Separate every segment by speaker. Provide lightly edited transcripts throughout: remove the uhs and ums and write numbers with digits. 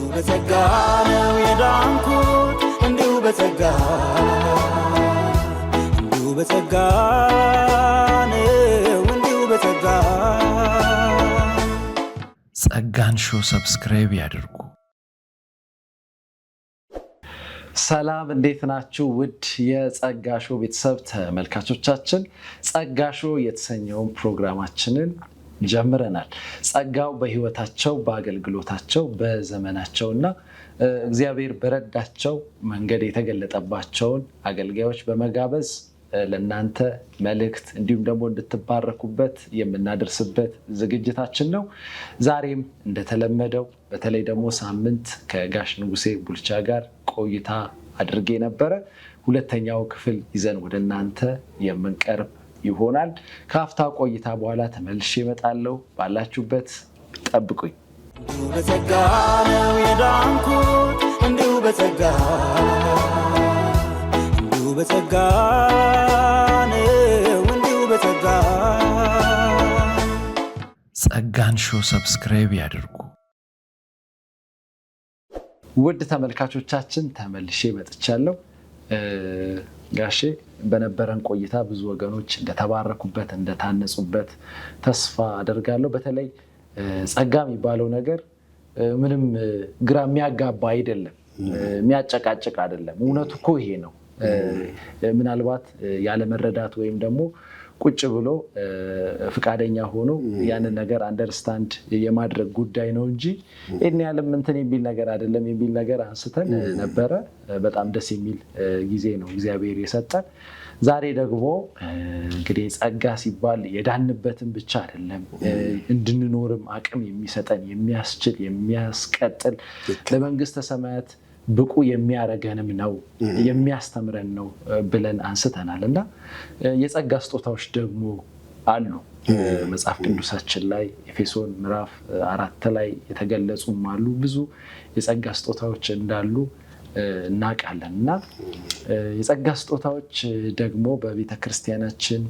Speaker 1: በጸጋ ነው የዳንኩት እንዲሁ በጸጋ ነው እንዲሁ በጸጋ።
Speaker 2: ጸጋን ሾው ሰብስክራይብ ያድርጉ። ሰላም እንዴት ናችሁ? ውድ የጸጋ ሾው ቤተሰብ ተመልካቾቻችን፣ ጸጋ ሾው የተሰኘውን ፕሮግራማችንን ጀምረናል። ጸጋው በህይወታቸው በአገልግሎታቸው በዘመናቸውና እግዚአብሔር በረዳቸው መንገድ የተገለጠባቸውን አገልጋዮች በመጋበዝ ለእናንተ መልእክት እንዲሁም ደግሞ እንድትባረኩበት የምናደርስበት ዝግጅታችን ነው። ዛሬም እንደተለመደው በተለይ ደግሞ ሳምንት ከጋሽ ንጉሴ ቡልቻ ጋር ቆይታ አድርጌ ነበረ። ሁለተኛው ክፍል ይዘን ወደ እናንተ የምንቀርብ ይሆናል። ከአፍታ ቆይታ በኋላ ተመልሼ እመጣለሁ። ባላችሁበት ጠብቁኝ።
Speaker 1: እንዲሁ በጸጋ ነው የዳንኩት እንዲሁ በጸጋ እንዲሁ በጸጋ ነው እንዲሁ በጸጋ።
Speaker 2: ጸጋን ሾው ሰብስክራይብ ያድርጉ። ውድ ተመልካቾቻችን ተመልሼ መጥቻለሁ። ጋሼ በነበረን ቆይታ ብዙ ወገኖች እንደተባረኩበት እንደታነጹበት ተስፋ አደርጋለሁ። በተለይ ጸጋ የሚባለው ነገር ምንም ግራ የሚያጋባ አይደለም፣ የሚያጨቃጭቅ አይደለም። እውነቱ እኮ ይሄ ነው። ምናልባት ያለመረዳት ወይም ደግሞ ቁጭ ብሎ ፍቃደኛ ሆኖ ያንን ነገር አንደርስታንድ የማድረግ ጉዳይ ነው እንጂ ይህን ያለም እንትን የሚል ነገር አይደለም የሚል ነገር አንስተን ነበረ። በጣም ደስ የሚል ጊዜ ነው እግዚአብሔር የሰጠን። ዛሬ ደግሞ እንግዲህ ጸጋ ሲባል የዳንበትን ብቻ አይደለም እንድንኖርም አቅም የሚሰጠን የሚያስችል የሚያስቀጥል ለመንግስተ ሰማያት ብቁ የሚያረገንም ነው የሚያስተምረን ነው ብለን አንስተናል እና የጸጋ ስጦታዎች ደግሞ አሉ መጽሐፍ ቅዱሳችን ላይ ኤፌሶን ምዕራፍ 4 ላይ የተገለጹም አሉ። ብዙ የጸጋ ስጦታዎች እንዳሉ እናውቃለን እና የጸጋ ስጦታዎች ደግሞ በቤተ ክርስቲያናችን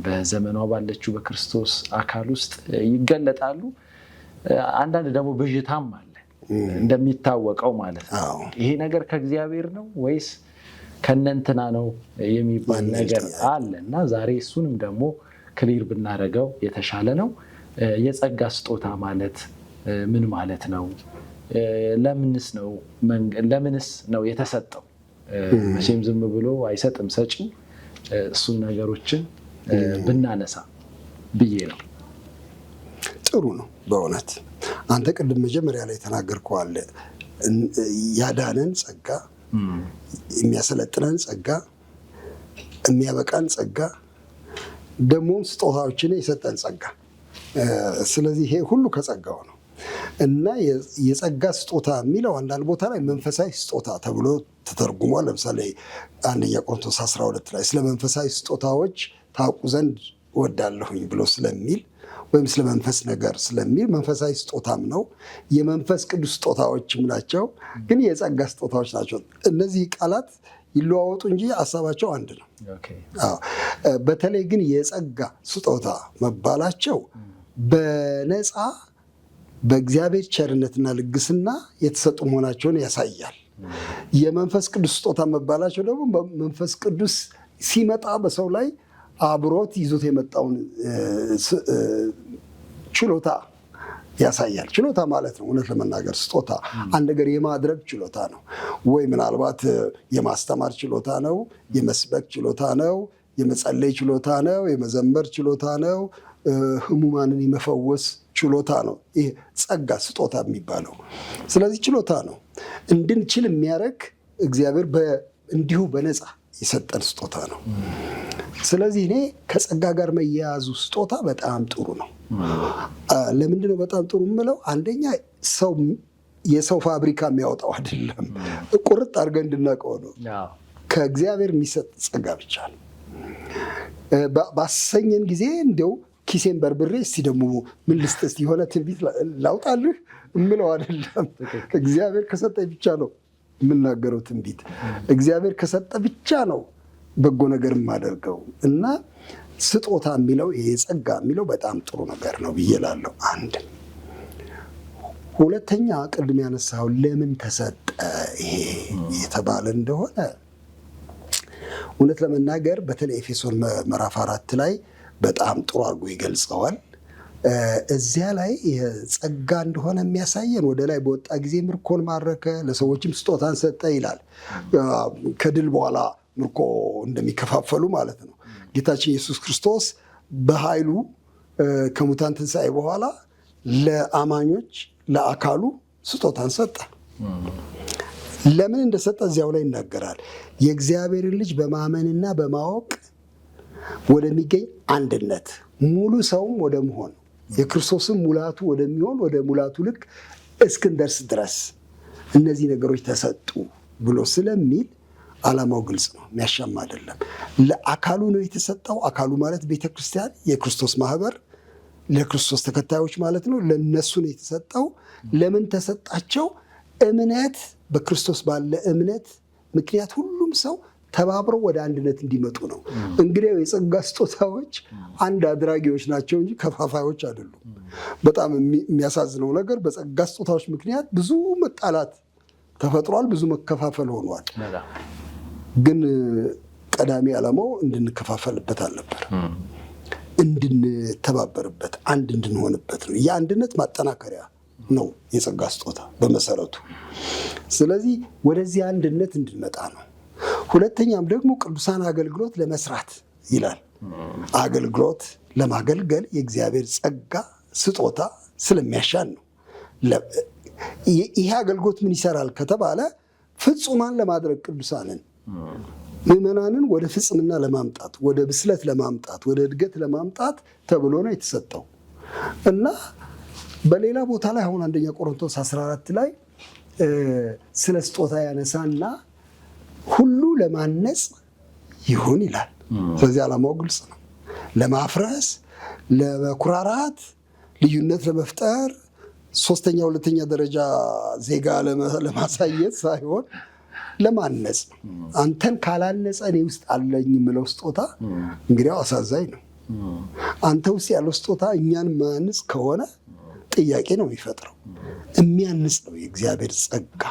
Speaker 2: በዘመኗ ባለችው በክርስቶስ አካል ውስጥ ይገለጣሉ። አንዳንድ ደግሞ ብዥታም አለ እንደሚታወቀው ማለት ነው። ይሄ ነገር ከእግዚአብሔር ነው ወይስ ከነንትና ነው የሚባል ነገር አለ እና ዛሬ እሱንም ደግሞ ክሊር ብናደርገው የተሻለ ነው። የጸጋ ስጦታ ማለት ምን ማለት ነው? ለምንስ ነው የተሰጠው? መቼም ዝም ብሎ አይሰጥም ሰጪው። እሱን ነገሮችን ብናነሳ ብዬ ነው።
Speaker 3: ጥሩ ነው በእውነት አንተ ቅድም መጀመሪያ ላይ ተናገርከው አለ ያዳነን ጸጋ፣ የሚያሰለጥነን ጸጋ፣ የሚያበቃን ጸጋ፣ ደግሞ ስጦታዎችን የሰጠን ጸጋ። ስለዚህ ይሄ ሁሉ ከጸጋው ነው እና የጸጋ ስጦታ የሚለው አንዳንድ ቦታ ላይ መንፈሳዊ ስጦታ ተብሎ ተተርጉሟል። ለምሳሌ አንደኛ ቆሮንቶስ 12 ላይ ስለ መንፈሳዊ ስጦታዎች ታውቁ ዘንድ እወዳለሁኝ ብሎ ስለሚል ወይም ስለ መንፈስ ነገር ስለሚል መንፈሳዊ ስጦታም ነው። የመንፈስ ቅዱስ ስጦታዎችም ናቸው፣ ግን የጸጋ ስጦታዎች ናቸው። እነዚህ ቃላት ይለዋወጡ እንጂ ሀሳባቸው አንድ ነው። በተለይ ግን የጸጋ ስጦታ መባላቸው በነፃ በእግዚአብሔር ቸርነትና ልግስና የተሰጡ መሆናቸውን ያሳያል። የመንፈስ ቅዱስ ስጦታ መባላቸው ደግሞ መንፈስ ቅዱስ ሲመጣ በሰው ላይ አብሮት ይዞት የመጣውን ችሎታ ያሳያል። ችሎታ ማለት ነው እውነት ለመናገር ስጦታ አንድ ነገር የማድረግ ችሎታ ነው ወይ ምናልባት የማስተማር ችሎታ ነው፣ የመስበክ ችሎታ ነው፣ የመጸለይ ችሎታ ነው፣ የመዘመር ችሎታ ነው፣ ህሙማንን የመፈወስ ችሎታ ነው። ይህ ጸጋ ስጦታ የሚባለው ስለዚህ ችሎታ ነው። እንድንችል የሚያደርግ እግዚአብሔር እንዲሁ በነፃ የሰጠን ስጦታ ነው። ስለዚህ እኔ ከጸጋ ጋር መያያዙ ስጦታ በጣም ጥሩ ነው። ለምንድነው በጣም ጥሩ የምለው? አንደኛ የሰው ፋብሪካ የሚያወጣው አይደለም፣ ቁርጥ አድርገን እንድናውቀው ነው። ከእግዚአብሔር የሚሰጥ ጸጋ ብቻ ነው። ባሰኘን ጊዜ እንደው ኪሴን በርብሬ እስቲ ደግሞ ምን ልስጥ እስቲ የሆነ ትንቢት ላውጣልህ እምለው አይደለም። እግዚአብሔር ከሰጠኝ ብቻ ነው የምናገረው ትንቢት። እግዚአብሔር ከሰጠ ብቻ ነው በጎ ነገር የማደርገው እና ስጦታ የሚለው ይሄ ጸጋ የሚለው በጣም ጥሩ ነገር ነው ብዬ እላለሁ። አንድ ሁለተኛ ቅድም ያነሳው ለምን ተሰጠ ይሄ የተባለ እንደሆነ እውነት ለመናገር በተለይ ኤፌሶን ምዕራፍ 4 ላይ በጣም ጥሩ አድርጎ ይገልጸዋል። እዚያ ላይ ጸጋ እንደሆነ የሚያሳየን ወደ ላይ በወጣ ጊዜ ምርኮን ማረከ፣ ለሰዎችም ስጦታን ሰጠ ይላል። ከድል በኋላ ምርኮ እንደሚከፋፈሉ ማለት ነው። ጌታችን ኢየሱስ ክርስቶስ በኃይሉ ከሙታን ትንሣኤ በኋላ ለአማኞች ለአካሉ ስጦታን ሰጠ። ለምን እንደሰጠ እዚያው ላይ ይናገራል። የእግዚአብሔርን ልጅ በማመንና በማወቅ ወደሚገኝ አንድነት ሙሉ ሰውም ወደ መሆን የክርስቶስን ሙላቱ ወደሚሆን ወደ ሙላቱ ልክ እስክንደርስ ድረስ እነዚህ ነገሮች ተሰጡ ብሎ ስለሚል ዓላማው ግልጽ ነው፣ የሚያሻማ አይደለም። ለአካሉ ነው የተሰጠው። አካሉ ማለት ቤተክርስቲያን፣ የክርስቶስ ማህበር፣ ለክርስቶስ ተከታዮች ማለት ነው። ለነሱ ነው የተሰጠው። ለምን ተሰጣቸው? እምነት፣ በክርስቶስ ባለ እምነት ምክንያት ሁሉም ሰው ተባብረው ወደ አንድነት እንዲመጡ ነው። እንግዲህ የጸጋ ስጦታዎች አንድ አድራጊዎች ናቸው እንጂ ከፋፋዮች አይደሉም። በጣም የሚያሳዝነው ነገር በጸጋ ስጦታዎች ምክንያት ብዙ መጣላት ተፈጥሯል፣ ብዙ መከፋፈል ሆኗል። ግን ቀዳሚ ዓላማው እንድንከፋፈልበት አልነበር፣ እንድንተባበርበት፣ አንድ እንድንሆንበት ነው። የአንድነት ማጠናከሪያ ነው የጸጋ ስጦታ በመሰረቱ። ስለዚህ ወደዚህ አንድነት እንድንመጣ ነው። ሁለተኛም ደግሞ ቅዱሳን አገልግሎት ለመስራት ይላል። አገልግሎት ለማገልገል የእግዚአብሔር ጸጋ ስጦታ ስለሚያሻን ነው። ይሄ አገልግሎት ምን ይሰራል ከተባለ ፍጹማን ለማድረግ ቅዱሳንን ምዕመናንን ወደ ፍጽምና ለማምጣት፣ ወደ ብስለት ለማምጣት፣ ወደ እድገት ለማምጣት ተብሎ ነው የተሰጠው እና በሌላ ቦታ ላይ አሁን አንደኛ ቆሮንቶስ 14 ላይ ስለ ስጦታ ያነሳና ሁሉ ለማነጽ ይሁን ይላል። ስለዚህ ዓላማው ግልጽ ነው። ለማፍረስ፣ ለመኩራራት፣ ልዩነት ለመፍጠር፣ ሶስተኛ ሁለተኛ ደረጃ ዜጋ ለማሳየት ሳይሆን ለማነጽ ነው። አንተን ካላነጸ እኔ ውስጥ አለኝ የምለው ስጦታ እንግዲያው አሳዛኝ ነው። አንተ ውስጥ ያለው ስጦታ እኛን ማንጽ ከሆነ ጥያቄ ነው የሚፈጥረው። የሚያንጽ ነው የእግዚአብሔር ጸጋ፣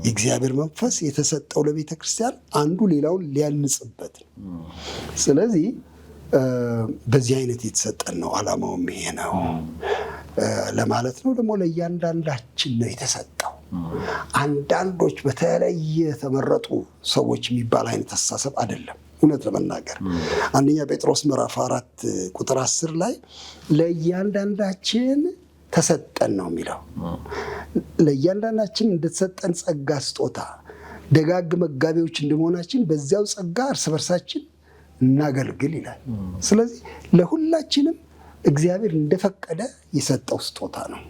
Speaker 3: የእግዚአብሔር መንፈስ የተሰጠው ለቤተ ክርስቲያን አንዱ ሌላውን ሊያንጽበት ነው። ስለዚህ በዚህ አይነት የተሰጠን ነው። ዓላማውም ይሄ ነው ለማለት ነው። ደግሞ ለእያንዳንዳችን ነው የተሰጠው። አንዳንዶች በተለየ የተመረጡ ሰዎች የሚባል አይነት አስተሳሰብ አይደለም። እውነት ለመናገር አንደኛ ጴጥሮስ ምዕራፍ 4 ቁጥር 10 ላይ ለእያንዳንዳችን ተሰጠን ነው የሚለው። ለእያንዳንዳችን እንደተሰጠን ጸጋ ስጦታ ደጋግ መጋቢዎች እንደመሆናችን በዚያው ጸጋ እርስ በርሳችን እናገልግል ይላል። ስለዚህ ለሁላችንም እግዚአብሔር እንደፈቀደ የሰጠው ስጦታ ነው።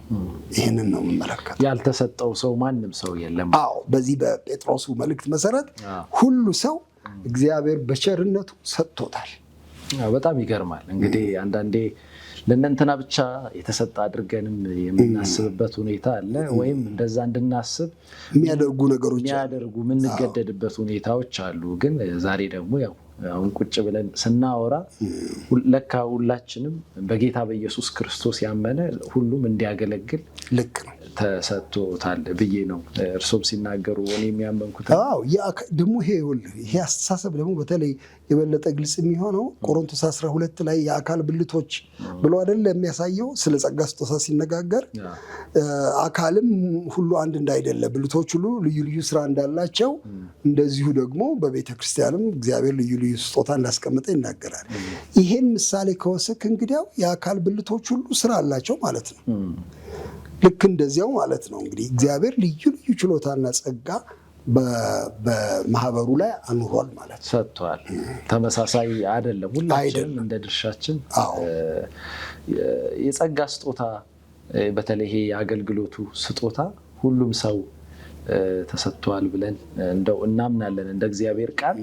Speaker 3: ይህንን ነው የምንመለከተው።
Speaker 2: ያልተሰጠው ሰው ማንም ሰው የለም።
Speaker 3: አዎ፣ በዚህ በጴጥሮሱ መልእክት መሰረት ሁሉ ሰው እግዚአብሔር በቸርነቱ ሰጥቶታል።
Speaker 2: በጣም ይገርማል። እንግዲህ አንዳንዴ ለእነንትና ብቻ የተሰጠ አድርገንም የምናስብበት ሁኔታ አለ። ወይም እንደዛ እንድናስብ
Speaker 3: የሚያደርጉ ነገሮች
Speaker 2: የምንገደድበት ሁኔታዎች አሉ። ግን ዛሬ ደግሞ ያው አሁን ቁጭ ብለን ስናወራ ለካ ሁላችንም በጌታ በኢየሱስ ክርስቶስ ያመነ ሁሉም እንዲያገለግል
Speaker 3: ልክ ነው
Speaker 2: ተሰጥቶታል ብዬ ነው እርሶም ሲናገሩ እኔ የሚያመንኩት።
Speaker 3: ደግሞ ይሄ አስተሳሰብ ደግሞ በተለይ የበለጠ ግልጽ የሚሆነው ቆሮንቶስ 12 ላይ የአካል ብልቶች ብሎ አይደል የሚያሳየው። ስለ ጸጋ ስጦታ ሲነጋገር አካልም ሁሉ አንድ እንዳይደለ፣ ብልቶች ሁሉ ልዩ ልዩ ስራ እንዳላቸው እንደዚሁ ደግሞ በቤተ ክርስቲያንም እግዚአብሔር ልዩ ልዩ ስጦታ እንዳስቀመጠ ይናገራል። ይሄን ምሳሌ ከወሰድክ እንግዲያው የአካል ብልቶች ሁሉ ስራ አላቸው ማለት ነው። ልክ እንደዚያው ማለት ነው እንግዲህ እግዚአብሔር ልዩ ልዩ ችሎታና ጸጋ በማህበሩ ላይ አኑሯል ማለት ነው።
Speaker 2: ሰጥቷል። ተመሳሳይ አይደለም። ሁላችንም እንደ ድርሻችን የጸጋ ስጦታ በተለይ ይሄ የአገልግሎቱ ስጦታ ሁሉም ሰው ተሰጥቷል ብለን እንደው እናምናለን። እንደ እግዚአብሔር ቃል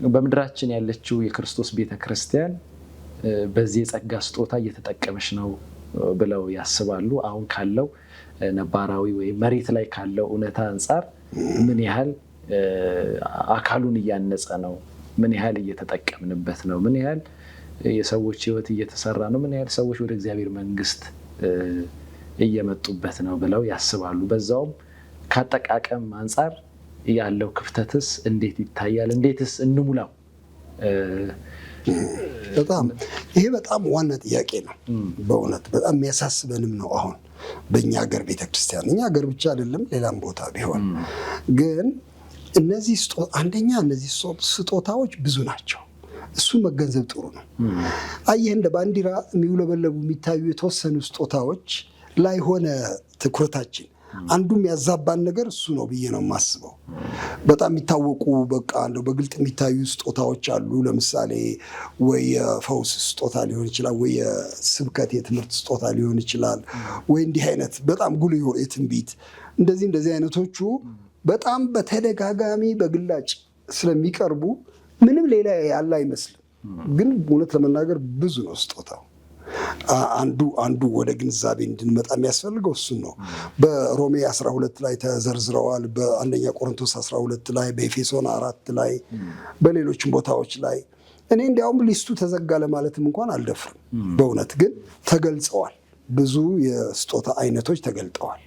Speaker 2: በምድራችን ያለችው የክርስቶስ ቤተክርስቲያን በዚህ የጸጋ ስጦታ እየተጠቀመች ነው ብለው ያስባሉ? አሁን ካለው ነባራዊ ወይም መሬት ላይ ካለው እውነታ አንጻር ምን ያህል አካሉን እያነጸ ነው? ምን ያህል እየተጠቀምንበት ነው? ምን ያህል የሰዎች ሕይወት እየተሰራ ነው? ምን ያህል ሰዎች ወደ እግዚአብሔር መንግስት እየመጡበት ነው ብለው ያስባሉ? በዛውም ከአጠቃቀም አንጻር ያለው ክፍተትስ እንዴት ይታያል? እንዴትስ እንሙላው?
Speaker 3: ይሄ በጣም ዋና ጥያቄ ነው። በእውነት በጣም የሚያሳስበንም ነው። አሁን በእኛ ሀገር ቤተክርስቲያን፣ እኛ ሀገር ብቻ አይደለም ሌላም ቦታ ቢሆን ግን እነዚህ ስጦታዎች ብዙ ናቸው። እሱ መገንዘብ ጥሩ ነው። አየህ እንደ ባንዲራ የሚውለበለቡ የሚታዩ የተወሰኑ ስጦታዎች ላይ ሆነ ትኩረታችን አንዱም ያዛባን ነገር እሱ ነው ብዬ ነው የማስበው። በጣም የሚታወቁ በቃ እንደው በግልጥ የሚታዩ ስጦታዎች አሉ። ለምሳሌ ወይ የፈውስ ስጦታ ሊሆን ይችላል፣ ወይ የስብከት የትምህርት ስጦታ ሊሆን ይችላል፣ ወይ እንዲህ አይነት በጣም ጉልህ የሆነ የትንቢት እንደዚህ አይነቶቹ በጣም በተደጋጋሚ በግላጭ ስለሚቀርቡ ምንም ሌላ ያለ አይመስልም። ግን እውነት ለመናገር ብዙ ነው ስጦታው። አንዱ ወደ ግንዛቤ እንድንመጣ የሚያስፈልገው እሱን ነው። በሮሜ 12 ላይ ተዘርዝረዋል። በአንደኛ ቆሮንቶስ 12 ላይ፣ በኤፌሶን 4 ላይ፣ በሌሎችም ቦታዎች ላይ እኔ እንዲያውም ሊስቱ ተዘጋ ለማለትም እንኳን አልደፍርም። በእውነት ግን ተገልጸዋል። ብዙ የስጦታ አይነቶች ተገልጠዋል።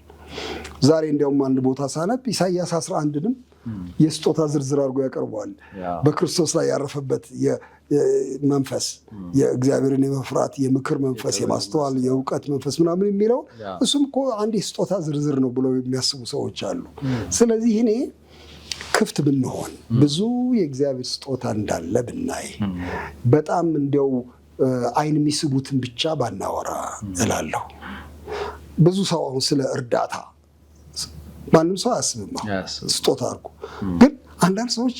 Speaker 3: ዛሬ እንዲያውም አንድ ቦታ ሳነብ ኢሳይያስ 11ንም የስጦታ ዝርዝር አድርጎ ያቀርበዋል። በክርስቶስ ላይ ያረፈበት መንፈስ የእግዚአብሔርን የመፍራት የምክር መንፈስ፣ የማስተዋል የእውቀት መንፈስ ምናምን የሚለው እሱም እኮ አንድ የስጦታ ዝርዝር ነው ብለው የሚያስቡ ሰዎች አሉ። ስለዚህ እኔ ክፍት ብንሆን ብዙ የእግዚአብሔር ስጦታ እንዳለ ብናይ በጣም እንዲያው አይን የሚስቡትን ብቻ ባናወራ እላለሁ። ብዙ ሰው አሁን ስለ እርዳታ ማንም ሰው አያስብም ስጦታ አድርጎ። ግን አንዳንድ ሰዎች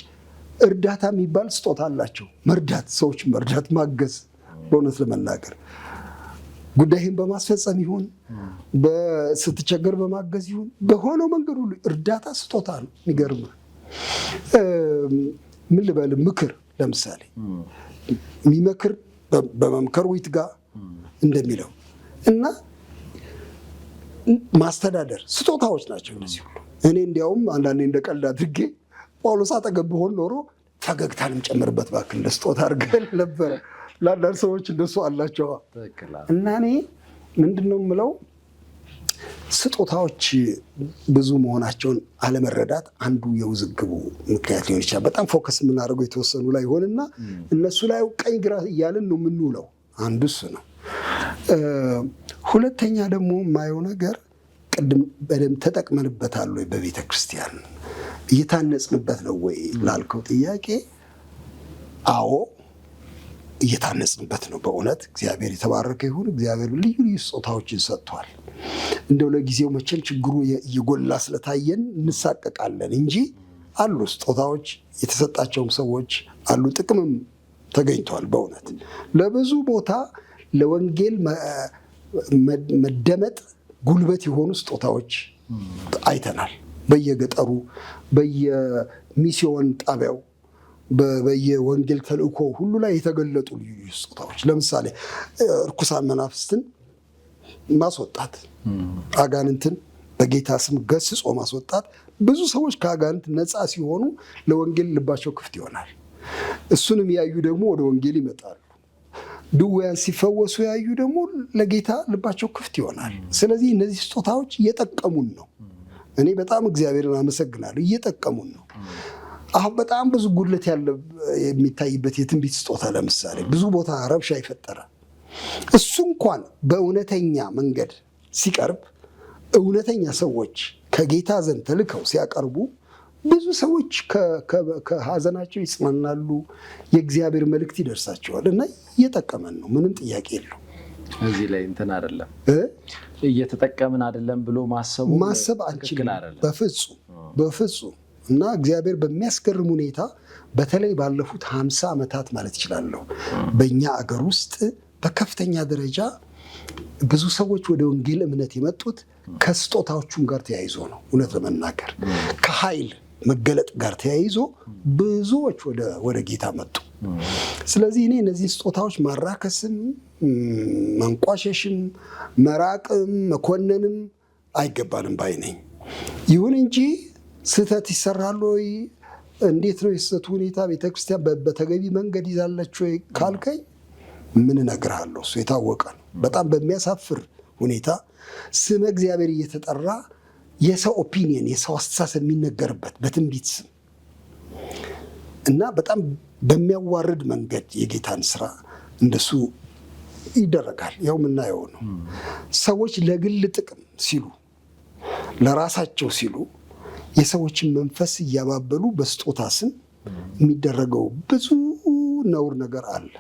Speaker 3: እርዳታ የሚባል ስጦታ አላቸው። ሰዎች መርዳት፣ ማገዝ። በእውነት ለመናገር ጉዳይህን በማስፈጸም ይሁን ስትቸገር በማገዝ ይሁን በሆነው መንገድ ሁሉ እርዳታ ስጦታ ነው። የሚገርምህ ምን ልበል፣ ምክር ለምሳሌ የሚመክር በመምከር ዊትጋ እንደሚለው እና ማስተዳደር ስጦታዎች ናቸው እነዚህ ሁሉ። እኔ እንዲያውም አንዳንዴ እንደ ቀልድ አድርጌ ጳውሎስ አጠገብ ብሆን ኖሮ ፈገግታንም ጨምርበት እባክህ ለስጦታ አድርገን ነበረ። ለአንዳንድ ሰዎች እንደሱ አላቸው። እና እኔ ምንድን ነው የምለው ስጦታዎች ብዙ መሆናቸውን አለመረዳት አንዱ የውዝግቡ ምክንያት ሊሆን ይችላል። በጣም ፎከስ የምናደርገው የተወሰኑ ላይ ሆንና እነሱ ላይ ቀኝ ግራ እያለን ነው የምንውለው። አንዱ እሱ ነው። ሁለተኛ ደግሞ የማየው ነገር ቅድም በደንብ ተጠቅመንበታል ወይ በቤተ ክርስቲያን እየታነጽንበት ነው ወይ ላልከው ጥያቄ፣ አዎ እየታነጽንበት ነው። በእውነት እግዚአብሔር የተባረከ ይሁን። እግዚአብሔር ልዩ ልዩ ስጦታዎችን ሰጥቷል። እንደው ለጊዜው መቼም ችግሩ እየጎላ ስለታየን እንሳቀቃለን እንጂ አሉ ስጦታዎች የተሰጣቸውም ሰዎች አሉ። ጥቅምም ተገኝቷል። በእውነት ለብዙ ቦታ ለወንጌል መደመጥ ጉልበት የሆኑ ስጦታዎች አይተናል። በየገጠሩ በየሚስዮን ጣቢያው በየወንጌል ተልእኮ ሁሉ ላይ የተገለጡ ልዩ ስጦታዎች፣ ለምሳሌ እርኩሳን መናፍስትን ማስወጣት፣ አጋንንትን በጌታ ስም ገስጾ ማስወጣት። ብዙ ሰዎች ከአጋንንት ነፃ ሲሆኑ ለወንጌል ልባቸው ክፍት ይሆናል። እሱንም ያዩ ደግሞ ወደ ወንጌል ይመጣሉ። ድውያን ሲፈወሱ ያዩ ደግሞ ለጌታ ልባቸው ክፍት ይሆናል። ስለዚህ እነዚህ ስጦታዎች እየጠቀሙን ነው። እኔ በጣም እግዚአብሔርን አመሰግናለሁ። እየጠቀሙን ነው። አሁን በጣም ብዙ ጉድለት የሚታይበት የትንቢት ስጦታ ለምሳሌ ብዙ ቦታ ረብሻ የፈጠረ እሱ እንኳን በእውነተኛ መንገድ ሲቀርብ እውነተኛ ሰዎች ከጌታ ዘንድ ተልከው ሲያቀርቡ ብዙ ሰዎች ከሀዘናቸው ይጽናናሉ፣ የእግዚአብሔር መልእክት ይደርሳቸዋል እና እየጠቀመን ነው። ምንም ጥያቄ የለው።
Speaker 2: እዚህ ላይ እንትን አይደለም እየተጠቀምን አይደለም ብሎ ማሰብ አንችልም። በፍጹም እና እግዚአብሔር በሚያስገርም ሁኔታ በተለይ ባለፉት 50 ዓመታት ማለት ይችላለሁ በእኛ አገር ውስጥ በከፍተኛ ደረጃ ብዙ ሰዎች ወደ ወንጌል እምነት የመጡት ከስጦታዎቹም ጋር ተያይዞ ነው። እውነት ለመናገር ከኃይል መገለጥ ጋር ተያይዞ ብዙዎች ወደ ጌታ መጡ። ስለዚህ እኔ እነዚህ ስጦታዎች ማራከስም፣ መንቋሸሽም፣ መራቅም፣ መኮነንም አይገባንም ባይ ነኝ። ይሁን እንጂ ስህተት ይሰራል ወይ? እንዴት ነው የስህተቱ ሁኔታ? ቤተክርስቲያን በተገቢ መንገድ ይዛለች ወይ ካልከኝ ምን እነግርሃለሁ? እሱ የታወቀ ነው። በጣም በሚያሳፍር
Speaker 3: ሁኔታ ስመ እግዚአብሔር እየተጠራ የሰው ኦፒኒየን የሰው አስተሳሰብ የሚነገርበት በትንቢት ስም እና በጣም በሚያዋርድ መንገድ የጌታን ስራ እንደሱ ይደረጋል። ያው የምናየው ነው። ሰዎች ለግል ጥቅም ሲሉ ለራሳቸው ሲሉ የሰዎችን መንፈስ እያባበሉ በስጦታ ስም የሚደረገው ብዙ ነውር ነገር አለ።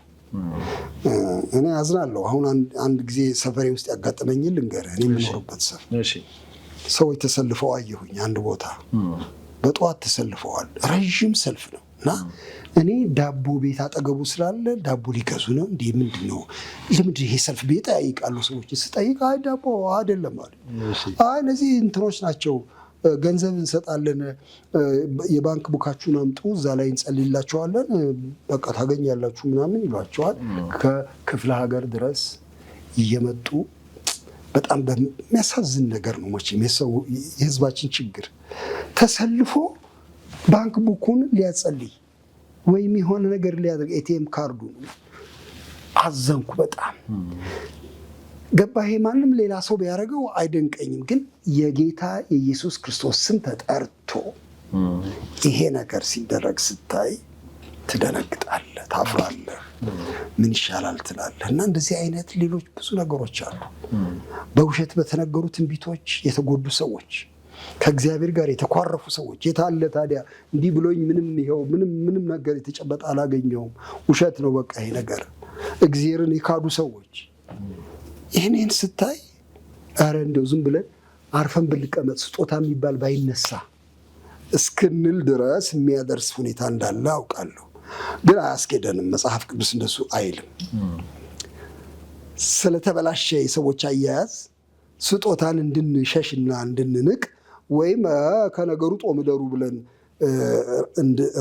Speaker 3: እኔ አዝናለሁ። አሁን አንድ ጊዜ ሰፈሬ ውስጥ ያጋጠመኝን ልንገርህ። እኔ የምኖርበት ሰፈር ሰዎች ተሰልፈው አየሁኝ። አንድ ቦታ በጠዋት ተሰልፈዋል። ረዥም ሰልፍ ነው እና እኔ ዳቦ ቤት አጠገቡ ስላለ ዳቦ ሊገዙ ነው እንዲህ ምንድን ነው ለምንድን ይሄ ሰልፍ ቤት ያይቃሉ ሰዎች ስጠይቅ አይ ዳቦ አይደለም አለ። አይ እነዚህ እንትኖች ናቸው ገንዘብ እንሰጣለን የባንክ ቡካችሁን አምጡ እዛ ላይ እንጸልይላችኋለን በቃ ታገኛላችሁ ምናምን ይሏቸዋል። ከክፍለ ሀገር ድረስ እየመጡ በጣም በሚያሳዝን ነገር ነው መቼም የህዝባችን ችግር ተሰልፎ ባንክ ቡኩን ሊያጸልይ ወይም የሆነ ነገር ሊያደርግ ኤቲኤም ካርዱ አዘንኩ በጣም ገባህ። ማንም ሌላ ሰው ቢያደርገው አይደንቀኝም፣ ግን የጌታ የኢየሱስ ክርስቶስ ስም ተጠርቶ ይሄ ነገር ሲደረግ ስታይ ትደነግጣለህ፣ ታፍራለህ፣ ምን ይሻላል ትላለህ። እና እንደዚህ አይነት ሌሎች ብዙ ነገሮች አሉ። በውሸት በተነገሩ ትንቢቶች የተጎዱ ሰዎች፣ ከእግዚአብሔር ጋር የተኳረፉ ሰዎች የታለ ታዲያ እንዲህ ብሎኝ ምንም ነገር የተጨበጠ አላገኘውም፣ ውሸት ነው በቃ ይሄ ነገር። እግዚአብሔርን የካዱ ሰዎች ይህንን ስታይ አረ እንደው ዝም ብለን አርፈን ብንቀመጥ ስጦታ የሚባል ባይነሳ እስክንል ድረስ የሚያደርስ ሁኔታ እንዳለ አውቃለሁ። ግን አያስኬደንም። መጽሐፍ ቅዱስ እንደሱ አይልም። ስለተበላሸ የሰዎች አያያዝ ስጦታን እንድንሸሽና እንድንንቅ ወይም ከነገሩ ጦምደሩ ብለን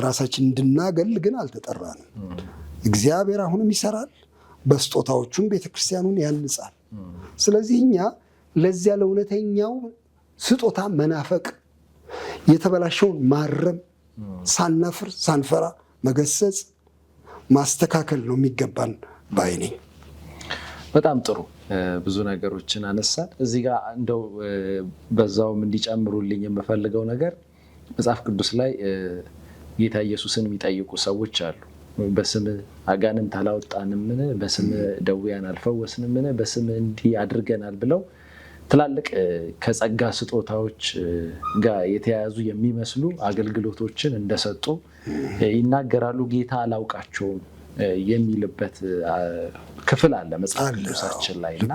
Speaker 3: ራሳችን እንድናገል ግን አልተጠራንም። እግዚአብሔር አሁንም ይሰራል፣ በስጦታዎቹም ቤተክርስቲያኑን ያንጻል። ስለዚህ እኛ ለዚያ ለእውነተኛው ስጦታ መናፈቅ፣ የተበላሸውን ማረም፣ ሳናፍር ሳንፈራ መገሰጽ፣ ማስተካከል ነው የሚገባን ባይ ነኝ።
Speaker 2: በጣም ጥሩ ብዙ ነገሮችን አነሳን። እዚህ ጋር እንደው በዛውም እንዲጨምሩልኝ የምፈልገው ነገር መጽሐፍ ቅዱስ ላይ ጌታ ኢየሱስን የሚጠይቁ ሰዎች አሉ። በስም አጋንንት አላወጣንምን? በስም ደዌያን አልፈወስንምን? በስም እንዲህ አድርገናል ብለው ትላልቅ ከጸጋ ስጦታዎች ጋር የተያያዙ የሚመስሉ አገልግሎቶችን እንደሰጡ ይናገራሉ። ጌታ አላውቃቸውም የሚልበት ክፍል አለ መጽሐፍ ቅዱሳችን ላይ እና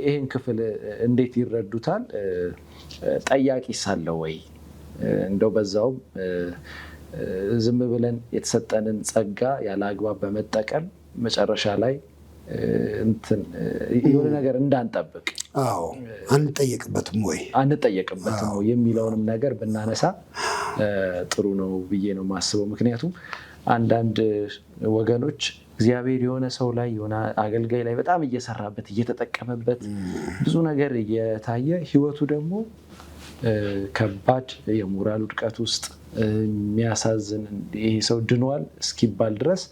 Speaker 2: ይህን ክፍል እንዴት ይረዱታል? ጠያቂ ሳለ ወይ እንደው በዛውም ዝም ብለን የተሰጠንን ጸጋ ያለ አግባብ በመጠቀም መጨረሻ ላይ የሆነ ነገር እንዳንጠብቅ አንጠየቅበትም ወይ የሚለውንም ነገር ብናነሳ ጥሩ ነው ብዬ ነው የማስበው። ምክንያቱም አንዳንድ ወገኖች እግዚአብሔር የሆነ ሰው ላይ የሆነ አገልጋይ ላይ በጣም እየሰራበት እየተጠቀመበት ብዙ ነገር እየታየ ህይወቱ ደግሞ ከባድ የሞራል ውድቀት ውስጥ የሚያሳዝን ይሄ ሰው ድኗል እስኪባል ድረስ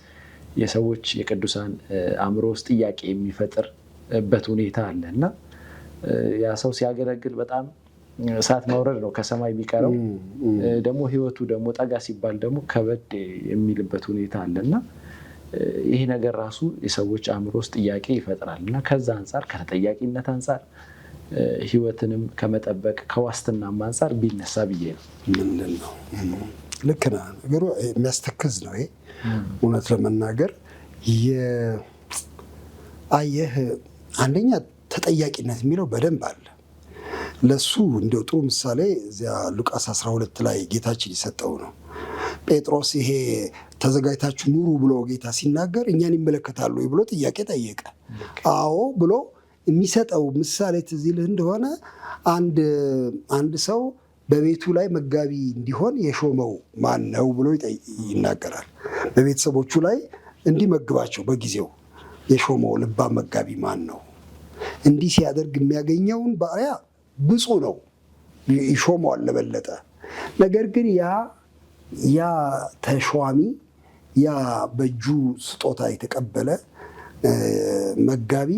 Speaker 2: የሰዎች የቅዱሳን አእምሮ ውስጥ ጥያቄ የሚፈጥርበት ሁኔታ አለ እና ያ ሰው ሲያገለግል በጣም እሳት መውረድ ነው ከሰማይ የሚቀረው። ደግሞ ህይወቱ ደግሞ ጠጋ ሲባል ደግሞ ከበድ የሚልበት ሁኔታ አለ እና ይሄ ነገር ራሱ የሰዎች አእምሮ ውስጥ ጥያቄ ይፈጥራል እና ከዛ አንጻር ከተጠያቂነት አንጻር ህይወትንም ከመጠበቅ ከዋስትናም አንጻር ቢነሳ ብዬ ነው።
Speaker 3: ምንድን ነው ልክ ነህ። ነገሩ የሚያስተክዝ ነው ይሄ እውነት ለመናገር አየህ፣ አንደኛ ተጠያቂነት የሚለው በደንብ አለ። ለሱ እንደው ጥሩ ምሳሌ እዚያ ሉቃስ 12 ላይ ጌታችን የሰጠው ነው። ጴጥሮስ ይሄ ተዘጋጅታችሁ ኑሩ ብሎ ጌታ ሲናገር እኛን ይመለከታሉ ብሎ ጥያቄ ጠየቀ። አዎ ብሎ የሚሰጠው ምሳሌ ትዝ ይልህ እንደሆነ አንድ ሰው በቤቱ ላይ መጋቢ እንዲሆን የሾመው ማን ነው ብሎ ይናገራል። በቤተሰቦቹ ላይ እንዲመግባቸው በጊዜው የሾመው ልባም መጋቢ ማን ነው? እንዲህ ሲያደርግ የሚያገኘውን ባሪያ ብፁዕ ነው፣ ይሾመዋል ለበለጠ። ነገር ግን ያ ተሿሚ ያ በእጁ ስጦታ የተቀበለ መጋቢ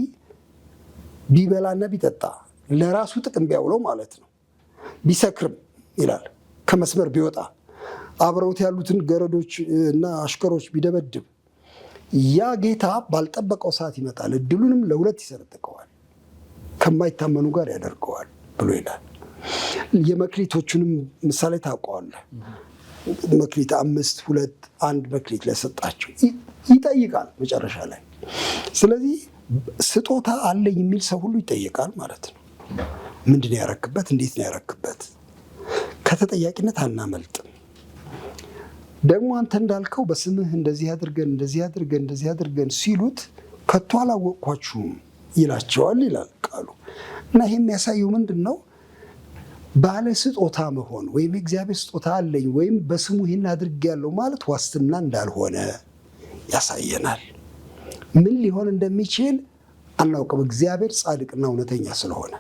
Speaker 3: ቢበላና ቢጠጣ ለራሱ ጥቅም ቢያውለው ማለት ነው፣ ቢሰክርም ይላል ከመስመር ቢወጣ አብረውት ያሉትን ገረዶች እና አሽከሮች ቢደበድብ ያ ጌታ ባልጠበቀው ሰዓት ይመጣል፣ እድሉንም ለሁለት ይሰነጥቀዋል፣ ከማይታመኑ ጋር ያደርገዋል ብሎ ይላል። የመክሊቶቹንም ምሳሌ ታውቀዋለህ። መክሊት 5 2 1 መክሊት ለሰጣቸው ይጠይቃል መጨረሻ ላይ። ስለዚህ ስጦታ አለኝ የሚል ሰው ሁሉ ይጠይቃል ማለት ነው። ምንድን ነው ያረክበት? እንዴት ነው ያረክበት? ከተጠያቂነት አናመልጥም። ደግሞ አንተ እንዳልከው በስምህ እንደዚህ አድርገን ሲሉት ከቶ አላወቅኳችሁም ይላቸዋል ይላል ቃሉ። እና ይሄ የሚያሳየው ምንድን ነው? ባለ ስጦታ መሆን ወይም የእግዚአብሔር ስጦታ አለኝ ወይም በስሙ ይህን አድርጌያለሁ ማለት ዋስትና እንዳልሆነ ያሳየናል። ምን ሊሆን እንደሚችል አናውቅም። እግዚአብሔር ጻድቅና እውነተኛ ስለሆነ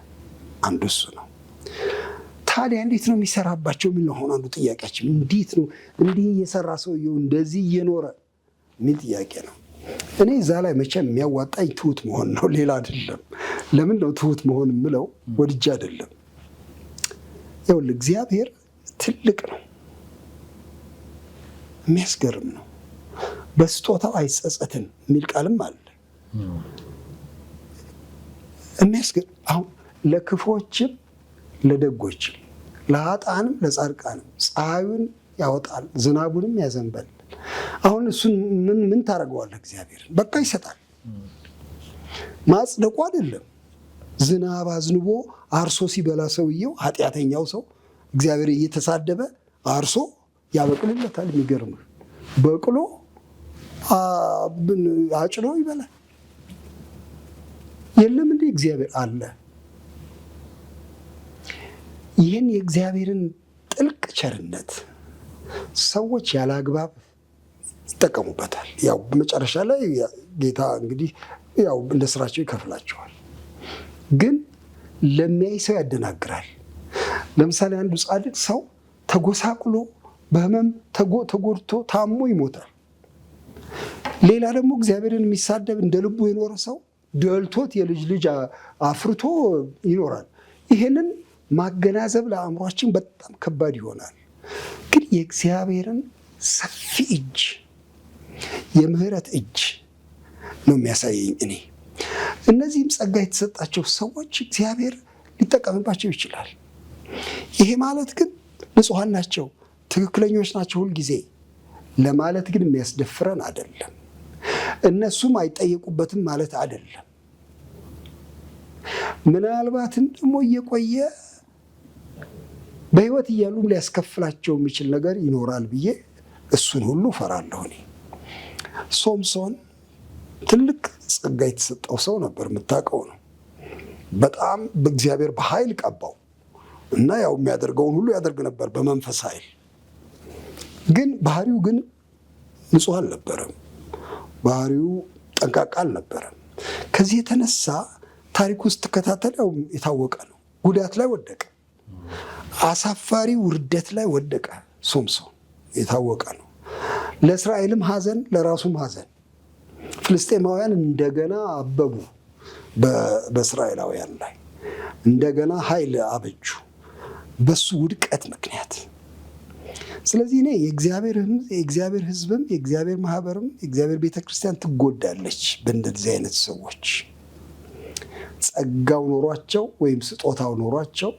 Speaker 3: አንዱ እሱ ነው። ታዲያ እንዴት ነው የሚሰራባቸው የሚል ነው አንዱ ጥያቄያችን። እንዴት ነው እንዲህ እየሰራ ሰውየው እንደዚህ እየኖረ የሚል ጥያቄ ነው። እኔ እዛ ላይ መቼም የሚያዋጣኝ ትሁት መሆን ነው፣ ሌላ አይደለም። ለምን ነው ትሁት መሆን የምለው? ወድጄ አይደለም። ይኸውልህ እግዚአብሔር ትልቅ ነው፣ የሚያስገርም ነው። በስጦታው አይጸጸትም የሚል ቃልም አለ። የሚያስገርም አሁን ለክፎችም ለደጎችም ለኃጥአንም ለጻድቃንም ፀሐዩን ያወጣል ዝናቡንም ያዘንባል። አሁን እሱን ምን ታደርገዋለህ? እግዚአብሔር በቃ ይሰጣል። ማጽደቁ አይደለም። ዝናብ አዝንቦ አርሶ ሲበላ ሰውየው ኃጢአተኛው ሰው እግዚአብሔር እየተሳደበ አርሶ ያበቅልለታል። የሚገርምህ በቅሎ አጭሎ ይበላል። የለም እንደ እግዚአብሔር አለ። ይህን የእግዚአብሔርን ጥልቅ ቸርነት ሰዎች ያለ አግባብ ይጠቀሙበታል። ያው በመጨረሻ ላይ ጌታ እንግዲህ ያው እንደ ስራቸው ይከፍላቸዋል። ግን ለሚያይ ሰው ያደናግራል። ለምሳሌ አንዱ ጻድቅ ሰው ተጎሳቁሎ በህመም ተጎድቶ ታሞ ይሞታል። ሌላ ደግሞ እግዚአብሔርን የሚሳደብ እንደ ልቡ የኖረ ሰው ደልቶት የልጅ ልጅ አፍርቶ ይኖራል። ይሄንን ማገናዘብ ለአእምሯችን በጣም ከባድ ይሆናል። ግን የእግዚአብሔርን ሰፊ እጅ የምህረት እጅ ነው የሚያሳየኝ። እኔ እነዚህም ጸጋ የተሰጣቸው ሰዎች እግዚአብሔር ሊጠቀምባቸው ይችላል። ይሄ ማለት ግን ንጹሐን ናቸው፣ ትክክለኞች ናቸው ሁልጊዜ ለማለት ግን የሚያስደፍረን አይደለም። እነሱም አይጠየቁበትም ማለት አይደለም። ምናልባትም ደግሞ እየቆየ በህይወት እያሉም ሊያስከፍላቸው የሚችል ነገር ይኖራል ብዬ እሱን ሁሉ ፈራለሁ። እኔ ሶምሶን ትልቅ ጸጋ የተሰጠው ሰው ነበር፣ የምታውቀው ነው። በጣም በእግዚአብሔር በኃይል ቀባው እና ያው የሚያደርገውን ሁሉ ያደርግ ነበር በመንፈስ ኃይል። ግን ባህሪው ግን ንጹህ አልነበረም። ባህሪው ጠንቃቃ አልነበረም። ከዚህ የተነሳ ታሪክ ውስጥ ተከታተል ያው የታወቀ ነው። ጉዳት ላይ ወደቀ። አሳፋሪ ውርደት ላይ ወደቀ። ሶምሶን የታወቀ ነው። ለእስራኤልም ሐዘን ለራሱም ሐዘን። ፍልስጤማውያን እንደገና አበቡ በእስራኤላውያን ላይ እንደገና ኃይል አበጁ በሱ ውድቀት ምክንያት። ስለዚህ እኔ የእግዚአብሔር ሕዝብም የእግዚአብሔር ማህበርም የእግዚአብሔር ቤተክርስቲያን ትጎዳለች በእንደዚህ አይነት ሰዎች። ጸጋው ኖሯቸው ወይም ስጦታው ኖሯቸው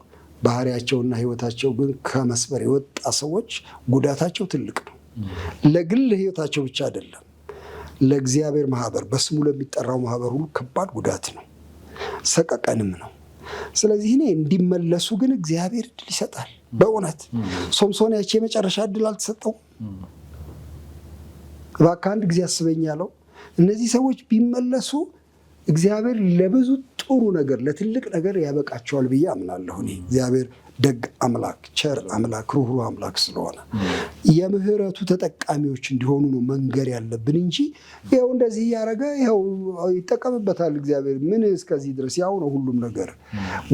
Speaker 3: ባህሪያቸውና ህይወታቸው ግን ከመስመር የወጣ ሰዎች ጉዳታቸው ትልቅ ነው። ለግል ህይወታቸው ብቻ አይደለም፣ ለእግዚአብሔር ማህበር በስሙ ለሚጠራው ማህበር ሁሉ ከባድ ጉዳት ነው፣ ሰቀቀንም ነው። ስለዚህ እኔ እንዲመለሱ ግን እግዚአብሔር እድል ይሰጣል። በእውነት ሶምሶን ያቺ የመጨረሻ እድል አልተሰጠውም። እባክህ አንድ ጊዜ አስበኝ ያለው እነዚህ ሰዎች ቢመለሱ እግዚአብሔር ለብዙ ጥሩ ነገር ለትልቅ ነገር ያበቃቸዋል ብዬ አምናለሁ። እኔ እግዚአብሔር ደግ አምላክ፣ ቸር አምላክ፣ ሩህሩህ አምላክ ስለሆነ የምህረቱ ተጠቃሚዎች እንዲሆኑ ነው መንገር ያለብን እንጂ ይኸው እንደዚህ እያደረገ ይኸው ይጠቀምበታል እግዚአብሔር ምን እስከዚህ ድረስ ያው ነው ሁሉም ነገር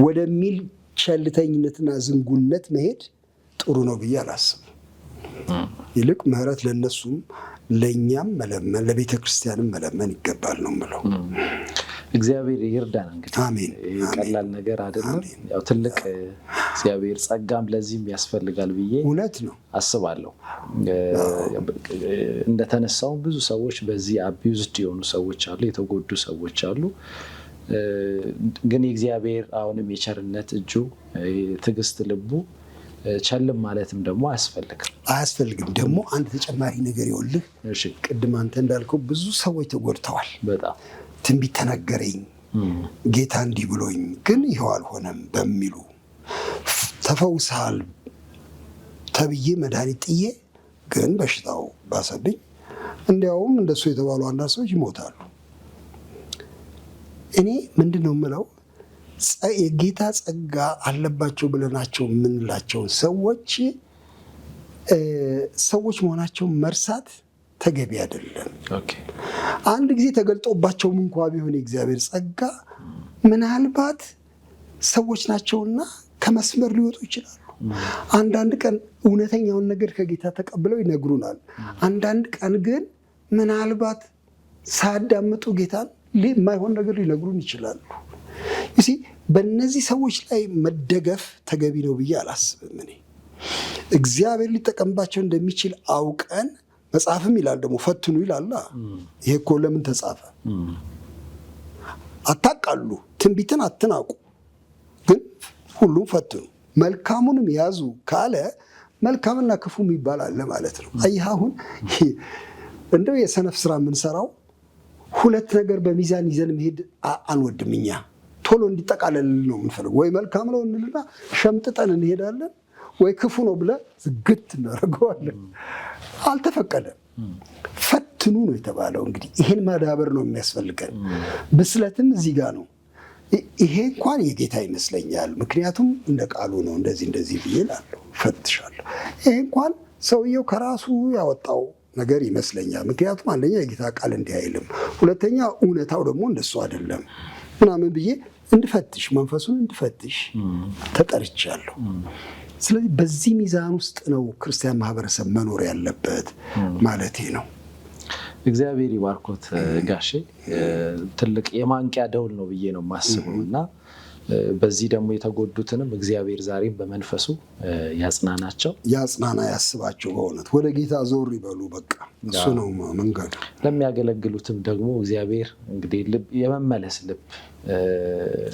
Speaker 3: ወደሚል ቸልተኝነትና ዝንጉነት መሄድ ጥሩ ነው ብዬ አላስብም። ይልቅ ምህረት ለነሱም ለእኛም መለመን ለቤተ ክርስቲያንም መለመን ይገባል ነው የምለው።
Speaker 2: እግዚአብሔር ይርዳን። እንግዲህ ቀላል ነገር አይደለም። ያው ትልቅ እግዚአብሔር ጸጋም ለዚህም ያስፈልጋል ብዬ
Speaker 3: እውነት ነው
Speaker 2: አስባለሁ። እንደተነሳው ብዙ ሰዎች በዚህ አቢዩዝድ የሆኑ ሰዎች አሉ፣ የተጎዱ ሰዎች አሉ። ግን የእግዚአብሔር አሁንም የቸርነት እጁ ትዕግስት ልቡ ቸልም ማለትም ደግሞ አያስፈልግም። ደግሞ አንድ ተጨማሪ ነገር ይወልህ ቅድም አንተ እንዳልከው ብዙ ሰዎች ተጎድተዋል። በጣም
Speaker 3: ትንቢት ተነገረኝ ጌታ እንዲህ ብሎኝ ግን ይኸው አልሆነም በሚሉ ተፈውሰሃል ተብዬ መድኃኒት ጥዬ ግን በሽታው ባሰብኝ። እንዲያውም እንደሱ የተባሉ አንዳንድ ሰዎች ይሞታሉ። እኔ ምንድን ነው የምለው የጌታ ጸጋ አለባቸው ብለናቸው የምንላቸውን ሰዎች መሆናቸውን መርሳት ተገቢ አይደለም። አንድ ጊዜ ተገልጦባቸውም እንኳ ቢሆን የእግዚአብሔር ጸጋ ምናልባት ሰዎች ናቸውና ከመስመር ሊወጡ ይችላሉ። አንዳንድ ቀን እውነተኛውን ነገር ከጌታ ተቀብለው ይነግሩናል። አንዳንድ ቀን ግን ምናልባት ሳያዳምጡ ጌታን የማይሆን ነገር ሊነግሩን ይችላሉ። በእነዚህ ሰዎች ላይ መደገፍ ተገቢ ነው ብዬ አላስብም። እኔ እግዚአብሔር ሊጠቀምባቸው እንደሚችል አውቀን መጽሐፍም ይላል ደግሞ ፈትኑ ይላል። ይሄ እኮ ለምን ተጻፈ? አታቃሉ፣ ትንቢትን አትናቁ፣ ግን ሁሉም ፈትኑ፣ መልካሙንም ያዙ ካለ መልካምና ክፉ የሚባል አለ ማለት ነው። አየህ አሁን እንደው የሰነፍ ስራ የምንሰራው ሁለት ነገር በሚዛን ይዘን መሄድ አንወድም። እኛ ቶሎ እንዲጠቃለል ነው የምንፈልገው። ወይ መልካም ነው እንልና ሸምጥጠን እንሄዳለን፣ ወይ ክፉ ነው ብለን ዝግት እናደርገዋለን። አልተፈቀደም። ፈትኑ ነው የተባለው። እንግዲህ ይሄን ማዳበር ነው የሚያስፈልገን። ብስለትም እዚህ ጋር ነው። ይሄ እንኳን የጌታ ይመስለኛል። ምክንያቱም እንደ ቃሉ ነው እንደዚህ ብዬ እላለሁ፣ ፈትሻለሁ። ይሄ እንኳን ሰውየው ከራሱ ያወጣው ነገር ይመስለኛል። ምክንያቱም አንደኛ የጌታ ቃል እንዲህ አይልም፣ ሁለተኛ እውነታው ደግሞ እንደሱ አይደለም ምናምን ብዬ እንድፈትሽ መንፈሱን እንድፈትሽ ተጠርቻለሁ። ስለዚህ በዚህ ሚዛን ውስጥ ነው ክርስቲያን ማህበረሰብ መኖር ያለበት ማለቴ ነው።
Speaker 2: እግዚአብሔር ይባርኮት ጋሼ። ትልቅ የማንቂያ ደውል ነው ብዬ ነው የማስበው እና በዚህ ደግሞ የተጎዱትንም እግዚአብሔር ዛሬም በመንፈሱ ያጽናናቸው፣
Speaker 3: ያጽናና፣ ያስባቸው። በእውነት ወደ ጌታ ዞር ይበሉ። በቃ እሱ ነው መንገዱ።
Speaker 2: ለሚያገለግሉትም ደግሞ እግዚአብሔር እንግዲህ የመመለስ ልብ፣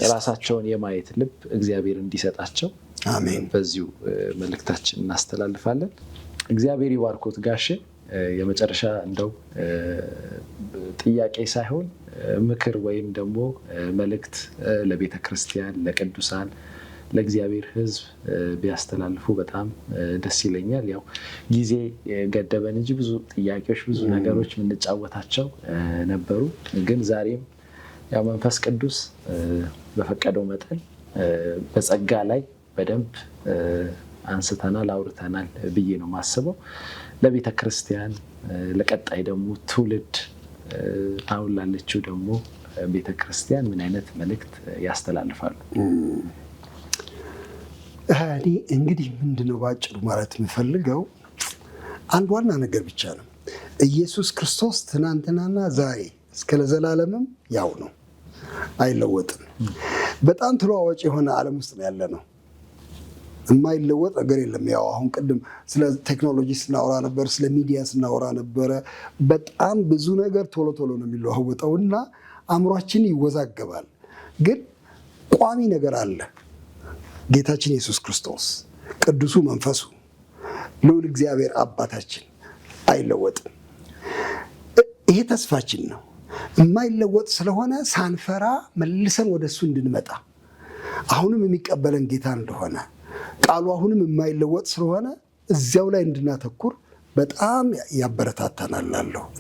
Speaker 2: ራሳቸውን የማየት ልብ እግዚአብሔር እንዲሰጣቸው
Speaker 3: አሜን።
Speaker 2: በዚሁ መልእክታችን እናስተላልፋለን። እግዚአብሔር ይባርኮት ጋሼ። የመጨረሻ እንደው ጥያቄ ሳይሆን ምክር ወይም ደግሞ መልእክት ለቤተ ክርስቲያን፣ ለቅዱሳን፣ ለእግዚአብሔር ሕዝብ ቢያስተላልፉ በጣም ደስ ይለኛል። ያው ጊዜ ገደበን እንጂ ብዙ ጥያቄዎች፣ ብዙ ነገሮች የምንጫወታቸው ነበሩ። ግን ዛሬም ያው መንፈስ ቅዱስ በፈቀደው መጠን በጸጋ ላይ በደንብ አንስተናል፣ አውርተናል ብዬ ነው የማስበው። ለቤተ ክርስቲያን፣ ለቀጣይ ደግሞ ትውልድ፣ አሁን ላለችው ደግሞ ቤተ ክርስቲያን ምን አይነት መልእክት ያስተላልፋሉ?
Speaker 3: እኔ እንግዲህ ምንድነው ባጭሩ ማለት የምፈልገው አንድ ዋና ነገር ብቻ ነው። ኢየሱስ ክርስቶስ ትናንትናና ዛሬ እስከ ለዘላለምም ያው ነው፣ አይለወጥም። በጣም ተለዋዋጭ የሆነ ዓለም ውስጥ ነው ያለ ነው። የማይለወጥ ነገር የለም። ያው አሁን ቅድም ስለ ቴክኖሎጂ ስናወራ ነበር፣ ስለ ሚዲያ ስናወራ ነበረ። በጣም ብዙ ነገር ቶሎ ነው የሚለዋወጠው እና አእምሯችን ይወዛገባል። ግን ቋሚ ነገር አለ። ጌታችን ኢየሱስ ክርስቶስ፣ ቅዱሱ መንፈሱ፣ ልዑል እግዚአብሔር አባታችን አይለወጥም። ይሄ ተስፋችን ነው። የማይለወጥ ስለሆነ ሳንፈራ መልሰን ወደሱ እንድንመጣ አሁንም የሚቀበለን ጌታ እንደሆነ ቃሉ አሁንም የማይለወጥ ስለሆነ እዚያው ላይ እንድናተኩር በጣም ያበረታታናል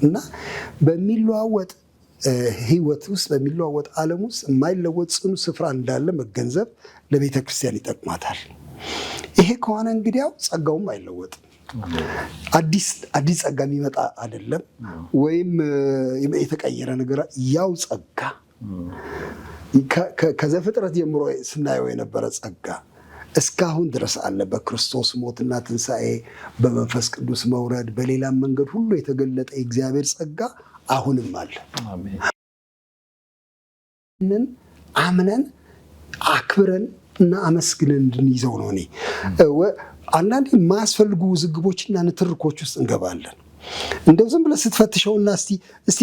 Speaker 3: እና በሚለዋወጥ ሕይወት ውስጥ በሚለዋወጥ ዓለም ውስጥ የማይለወጥ ጽኑ ስፍራ እንዳለ መገንዘብ ለቤተ ክርስቲያን ይጠቅማታል። ይሄ ከሆነ እንግዲያው ጸጋውም አይለወጥም። አዲስ ጸጋ የሚመጣ አይደለም፣ ወይም የተቀየረ ነገር። ያው ጸጋ ከዘፍጥረት ጀምሮ ስናየው የነበረ ጸጋ እስካሁን ድረስ አለ። በክርስቶስ ሞትና ትንሣኤ፣ በመንፈስ ቅዱስ መውረድ፣ በሌላም መንገድ ሁሉ የተገለጠ የእግዚአብሔር ጸጋ አሁንም አለ። አምነን አክብረን እና አመስግነን እንድንይዘው ነው። እኔ አንዳንዴ የማያስፈልጉ ውዝግቦችና ንትርኮች ውስጥ እንገባለን። እንደው ዝም ብለህ ስትፈትሸውና እስቲ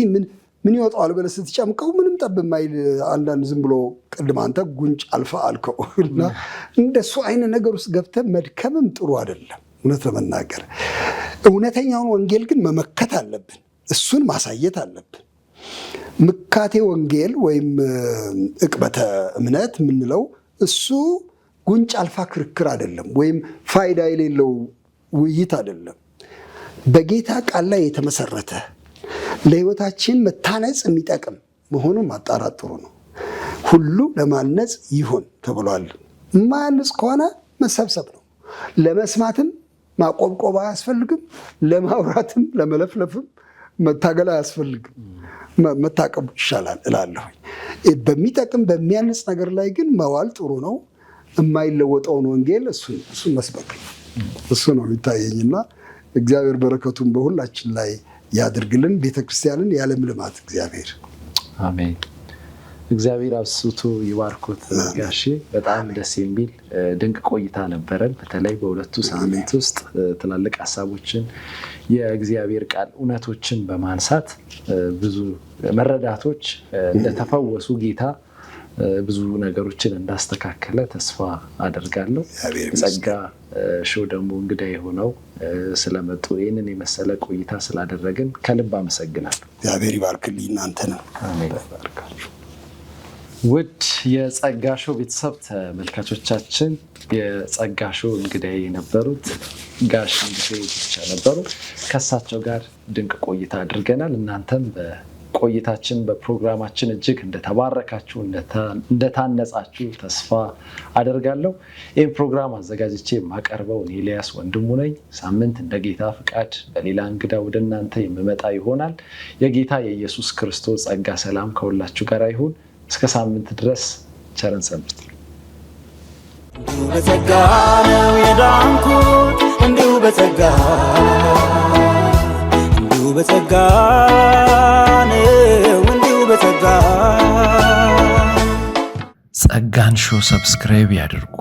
Speaker 3: ምን ይወጣዋል ብለህ ስትጨምቀው ምንም ጠብ የማይል አንዳንድ ዝም ብሎ ቅድም አንተ ጉንጭ አልፋ አልከው እና እንደሱ አይነት ነገር ውስጥ ገብተህ መድከምም ጥሩ አይደለም። እውነት ለመናገር እውነተኛውን ወንጌል ግን መመከት አለብን፣ እሱን ማሳየት አለብን። ምካቴ ወንጌል ወይም ዕቅበተ እምነት የምንለው እሱ ጉንጭ አልፋ ክርክር አይደለም፣ ወይም ፋይዳ የሌለው ውይይት አይደለም። በጌታ ቃል ላይ የተመሰረተ ለሕይወታችን መታነጽ የሚጠቅም መሆኑን ማጣራት ጥሩ ነው። ሁሉ ለማነጽ ይሁን ተብሏል። ማነጽ ከሆነ መሰብሰብ ነው። ለመስማትም ማቆብቆብ አያስፈልግም። ለማውራትም ለመለፍለፍም መታገል አያስፈልግም። መታቀብ ይሻላል እላለሁ። በሚጠቅም በሚያንጽ ነገር ላይ ግን መዋል ጥሩ ነው። የማይለወጠውን ወንጌል እሱን መስበክ እሱ ነው የሚታየኝና እግዚአብሔር በረከቱን በሁላችን ላይ ያድርግልን። ቤተክርስቲያንን ያለም ልማት እግዚአብሔር
Speaker 2: አሜን። እግዚአብሔር አብስቶ ይባርኩት ጋሼ። በጣም ደስ የሚል ድንቅ ቆይታ ነበረን። በተለይ በሁለቱ ሳምንት ውስጥ ትላልቅ ሀሳቦችን የእግዚአብሔር ቃል እውነቶችን በማንሳት ብዙ መረዳቶች እንደተፈወሱ ጌታ ብዙ ነገሮችን እንዳስተካከለ ተስፋ አደርጋለሁ። ጸጋ ሾው ደግሞ እንግዳ የሆነው ስለመጡ ይህንን የመሰለ ቆይታ ስላደረግን ከልብ አመሰግናለሁ።
Speaker 3: እግዚአብሔር ይባርክልኝ እናንተንም።
Speaker 2: አሜን። ውድ የጸጋ ሾው ቤተሰብ ተመልካቾቻችን የጸጋ ሾው እንግዳዬ የነበሩት ጋሽ እንግዳዬ ብቻ ነበሩ። ከእሳቸው ጋር ድንቅ ቆይታ አድርገናል። እናንተም በቆይታችን በፕሮግራማችን እጅግ እንደተባረካችሁ እንደታነጻችሁ ተስፋ አደርጋለሁ። ይህን ፕሮግራም አዘጋጅቼ የማቀርበው ኤልያስ ወንድሙ ነኝ። ሳምንት እንደ ጌታ ፍቃድ በሌላ እንግዳ ወደ እናንተ የምመጣ ይሆናል። የጌታ የኢየሱስ ክርስቶስ ጸጋ ሰላም ከሁላችሁ ጋር ይሁን። እስከ ሳምንት ድረስ ቸርን ሰንብቱ።
Speaker 1: እንዲሁ በጸጋ ነው የዳንኩት፣ እንዲሁ በጸጋ ነው፣ እንዲሁ በጸጋ።
Speaker 4: ጸጋን ሾው ሰብስክራይብ ያድርጉ።